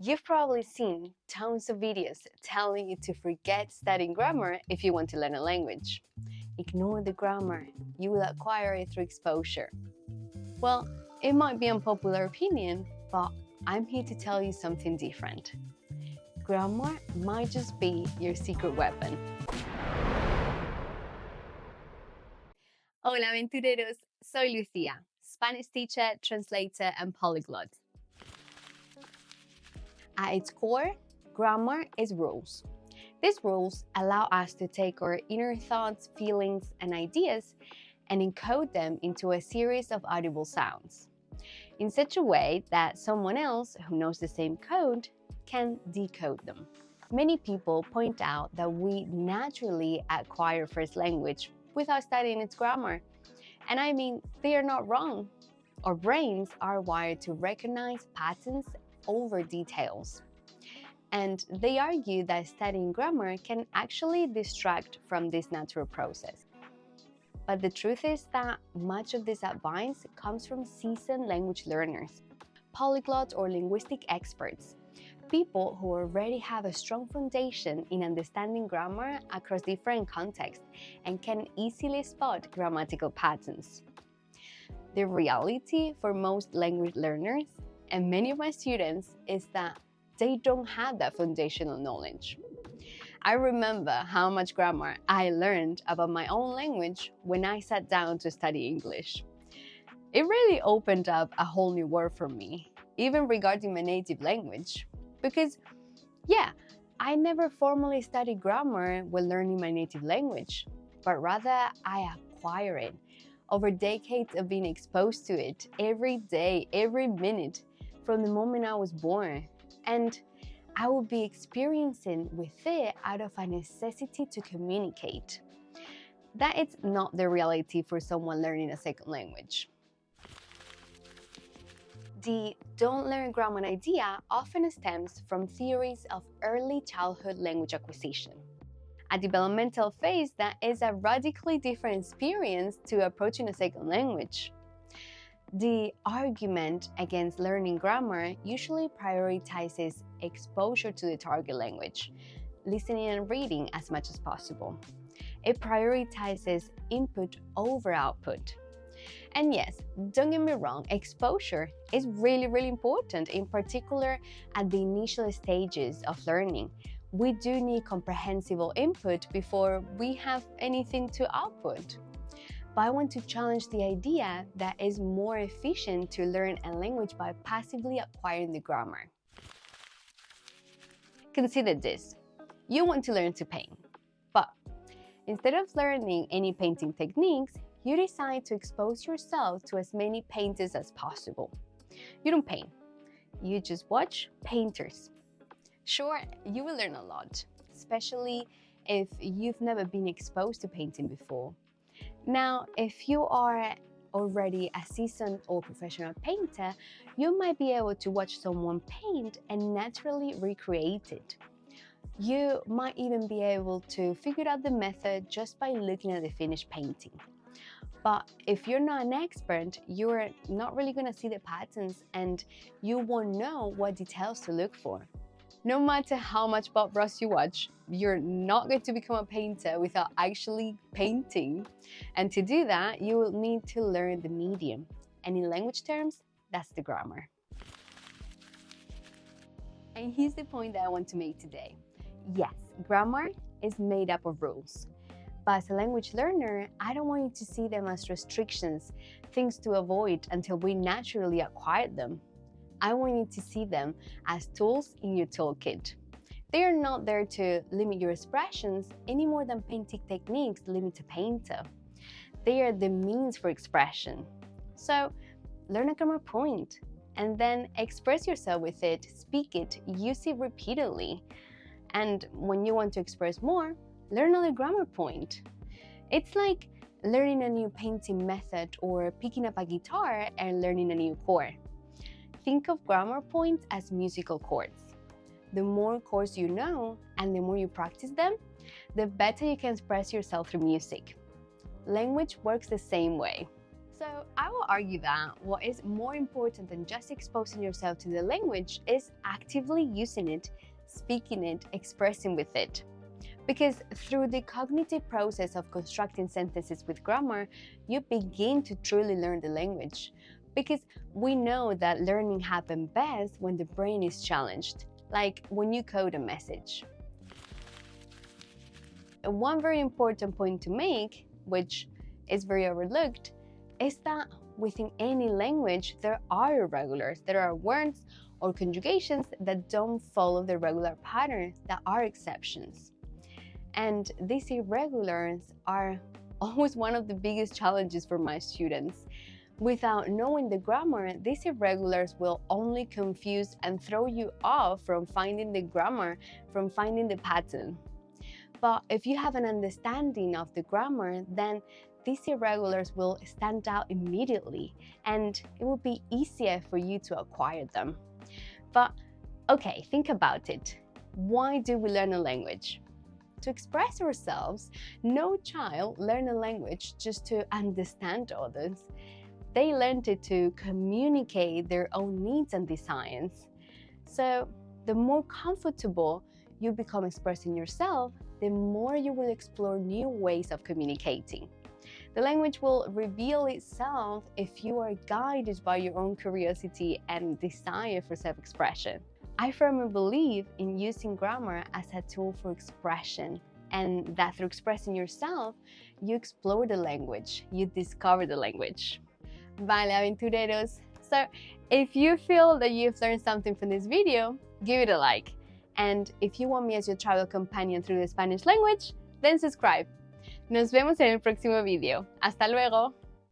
You've probably seen tons of videos telling you to forget studying grammar if you want to learn a language. Ignore the grammar, you will acquire it through exposure. Well, it might be an unpopular opinion, but I'm here to tell you something different. Grammar might just be your secret weapon. Hola aventureros, soy Lucía, Spanish teacher, translator, and polyglot. At its core, grammar is rules. These rules allow us to take our inner thoughts, feelings, and ideas and encode them into a series of audible sounds in such a way that someone else who knows the same code can decode them. Many people point out that we naturally acquire first language without studying its grammar. And I mean, they are not wrong. Our brains are wired to recognize patterns over details. And they argue that studying grammar can actually distract from this natural process. But the truth is that much of this advice comes from seasoned language learners, polyglots or linguistic experts, people who already have a strong foundation in understanding grammar across different contexts and can easily spot grammatical patterns. The reality for most language learners and many of my students is that they don't have that foundational knowledge. I remember how much grammar I learned about my own language when I sat down to study English. It really opened up a whole new world for me, even regarding my native language. Because, I never formally studied grammar when learning my native language, but rather I acquired it over decades of being exposed to it every day, every minute, from the moment I was born. And I will be experiencing with it out of a necessity to communicate. That is not the reality for someone learning a second language. The don't learn grammar idea often stems from theories of early childhood language acquisition, a developmental phase that is a radically different experience to approaching a second language. The argument against learning grammar usually prioritizes exposure to the target language, listening and reading as much as possible. It prioritizes input over output. And yes, don't get me wrong, exposure is really important, in particular at the initial stages of learning. We do need comprehensible input before we have anything to output. But I want to challenge the idea that it's more efficient to learn a language by passively acquiring the grammar. Consider this. You want to learn to paint, but instead of learning any painting techniques, you decide to expose yourself to as many painters as possible. You don't paint, you just watch painters. Sure, you will learn a lot, especially if you've never been exposed to painting before. Now, if you are already a seasoned or professional painter, you might be able to watch someone paint and naturally recreate it. You might even be able to figure out the method just by looking at the finished painting. But if you're not an expert, you're not really going to see the patterns and you won't know what details to look for. No matter how much Bob Ross you watch, you're not going to become a painter without actually painting. And to do that, you will need to learn the medium. And in language terms, that's the grammar. And here's the point that I want to make today. Yes, grammar is made up of rules. But as a language learner, I don't want you to see them as restrictions, things to avoid until we naturally acquire them. I want you to see them as tools in your toolkit. They are not there to limit your expressions any more than painting techniques limit a painter. They are the means for expression. So, learn a grammar point and then express yourself with it, speak it, use it repeatedly. And when you want to express more, learn another grammar point. It's like learning a new painting method or picking up a guitar and learning a new chord. Think of grammar points as musical chords. The more chords you know and the more you practice them, the better you can express yourself through music. Language works the same way. So I will argue that what is more important than just exposing yourself to the language is actively using it, speaking it, expressing with it. Because through the cognitive process of constructing sentences with grammar, you begin to truly learn the language. Because we know that learning happens best when the brain is challenged, like when you code a message. One very important point to make, which is very overlooked, is that within any language there are irregulars. There are words or conjugations that don't follow the regular pattern, that are exceptions. And these irregulars are always one of the biggest challenges for my students. Without knowing the grammar, these irregulars will only confuse and throw you off from finding the grammar, from finding the pattern. But if you have an understanding of the grammar, then these irregulars will stand out immediately and it will be easier for you to acquire them. But okay, think about it. Why do we learn a language? To express ourselves. No child learns a language just to understand others. They learned it to communicate their own needs and desires. So the more comfortable you become expressing yourself, the more you will explore new ways of communicating. The language will reveal itself if you are guided by your own curiosity and desire for self-expression. I firmly believe in using grammar as a tool for expression, and that through expressing yourself, you explore the language, you discover the language. Vale, aventureros! So if you feel that you've learned something from this video, give it a like. And if you want me as your travel companion through the Spanish language, then subscribe. Nos vemos en el próximo video. ¡Hasta luego!